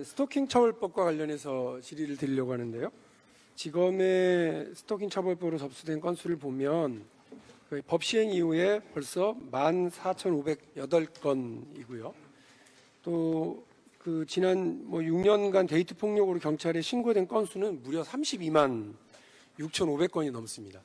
스토킹 처벌법과 관련해서 질의를 드리려고 하는데요. 지검의 스토킹 처벌법으로 접수된 건수를 보면 법 시행 이후에 벌써 14,508건이고요. 또 그 지난 6년간 데이트 폭력으로 경찰에 신고된 건수는 무려 32만 6,500건이 넘습니다.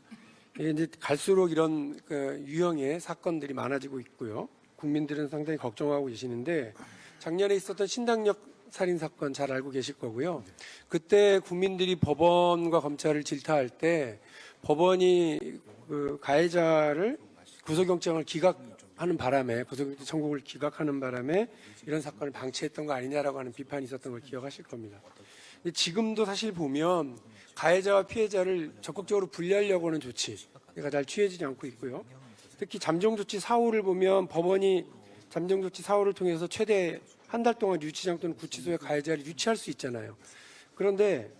이제 갈수록 이런 유형의 사건들이 많아지고 있고요. 국민들은 상당히 걱정하고 계시는데 작년에 있었던 신당역 살인 사건 잘 알고 계실 거고요. 그때 국민들이 법원과 검찰을 질타할 때 법원이 그 가해자를 구속영장을 기각하는 바람에 구속영장 청구를 기각하는 바람에 이런 사건을 방치했던 거 아니냐라고 하는 비판이 있었던 걸 기억하실 겁니다. 근데 지금도 사실 보면 가해자와 피해자를 적극적으로 분리하려고 하는 조치가 잘 취해지지 않고 있고요. 특히 잠정조치 사후를 보면 법원이 잠정조치 사후를 통해서 최대 한 달 동안 유치장 또는 구치소에 가해자를 유치할 수 있잖아요. 그런데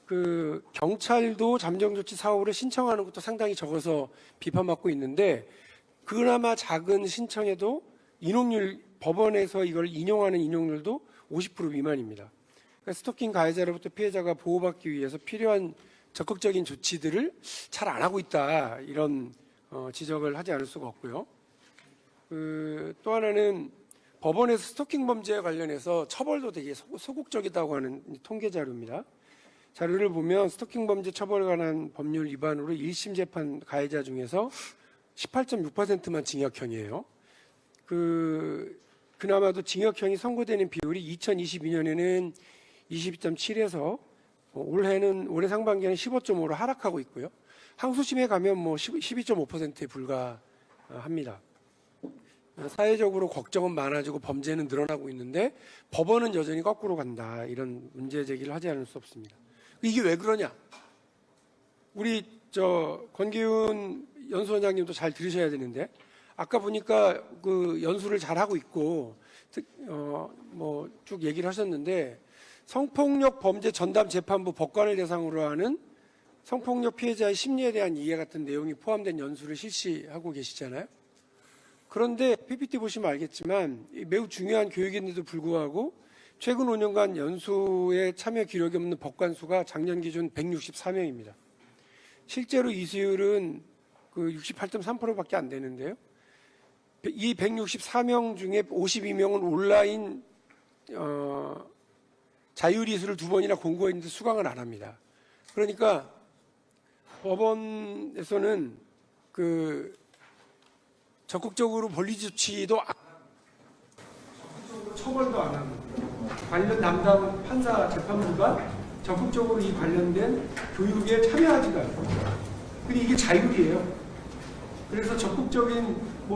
그 경찰도 잠정조치 사후를 신청하는 것도 상당히 적어서 비판받고 있는데 그나마 작은 신청에도 인용률 법원에서 이걸 인용하는 인용률도 50% 미만입니다. 그러니까 스토킹 가해자로부터 피해자가 보호받기 위해서 필요한 적극적인 조치들을 잘 안 하고 있다 이런 지적을 하지 않을 수가 없고요. 또 하나는 법원에서 스토킹 범죄에 관련해서 처벌도 되게 소극적이다고 하는 통계 자료입니다. 자료를 보면 스토킹 범죄 처벌에 관한 법률 위반으로 1심 재판 가해자 중에서 18.6%만 징역형이에요. 그나마도 징역형이 선고되는 비율이 2022년에는 22.7에서 올해 상반기에는 15.5로 하락하고 있고요. 항소심에 가면 12.5%에 불과합니다. 사회적으로 걱정은 많아지고 범죄는 늘어나고 있는데 법원은 여전히 거꾸로 간다. 이런 문제 제기를 하지 않을 수 없습니다. 이게 왜 그러냐? 우리 권기훈 연수원장님도 잘 들으셔야 되는데 아까 보니까 그 연수를 잘 하고 있고 쭉 얘기를 하셨는데 성폭력 범죄 전담 재판부 법관을 대상으로 하는 성폭력 피해자의 심리에 대한 이해 같은 내용이 포함된 연수를 실시하고 계시잖아요. 그런데 PPT 보시면 알겠지만 매우 중요한 교육인데도 불구하고 최근 5년간 연수에 참여 기록이 없는 법관 수가 작년 기준 164명입니다. 실제로 이수율은 68.3%밖에 안 되는데요. 이 164명 중에 52명은 온라인 자율이수를 2번이나 공고했는데 수강을 안 합니다. 그러니까 법원에서는 적극적으로 권리 조치도 적극적으로 처벌도 안 합니다. 관련 담당 판사 재판부가 적극적으로 이 관련된 교육에 참여하지도 않습니다. 근데 이게 자율이에요. 그래서 적극적인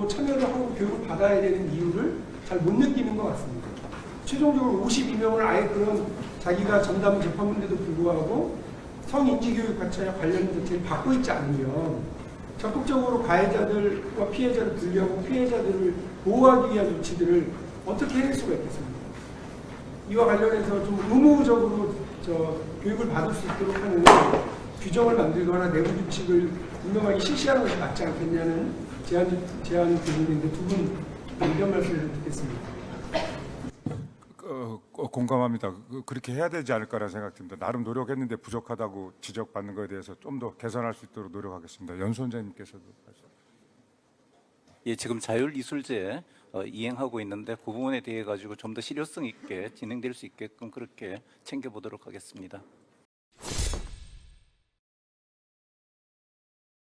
참여를 하고 교육을 받아야 되는 이유를 잘 못 느끼는 것 같습니다. 최종적으로 52명을 아예 그런 자기가 전담 재판부인데도 불구하고 성인지교육 관련 조치를 받고 있지 않으면 적극적으로 가해자들과 피해자를 분리하고 피해자들을 보호하기 위한 조치들을 어떻게 해낼 수가 있겠습니까? 이와 관련해서 좀 의무적으로 교육을 받을 수 있도록 하는 규정을 만들거나 내부 규칙을 분명하게 실시하는 것이 맞지 않겠냐는 제안 드리는데 두 분 의견 말씀을 듣겠습니다. 공감합니다. 그렇게 해야 되지 않을까라는 생각이 듭니다. 나름 노력했는데 부족하다고 지적받는 것에 대해서 좀 더 개선할 수 있도록 노력하겠습니다. 연수 원장님께서도. 예, 지금 자율이술제 이행하고 있는데 그 부분에 대해 가지고 좀 더 실효성 있게 진행될 수 있게끔 그렇게 챙겨보도록 하겠습니다.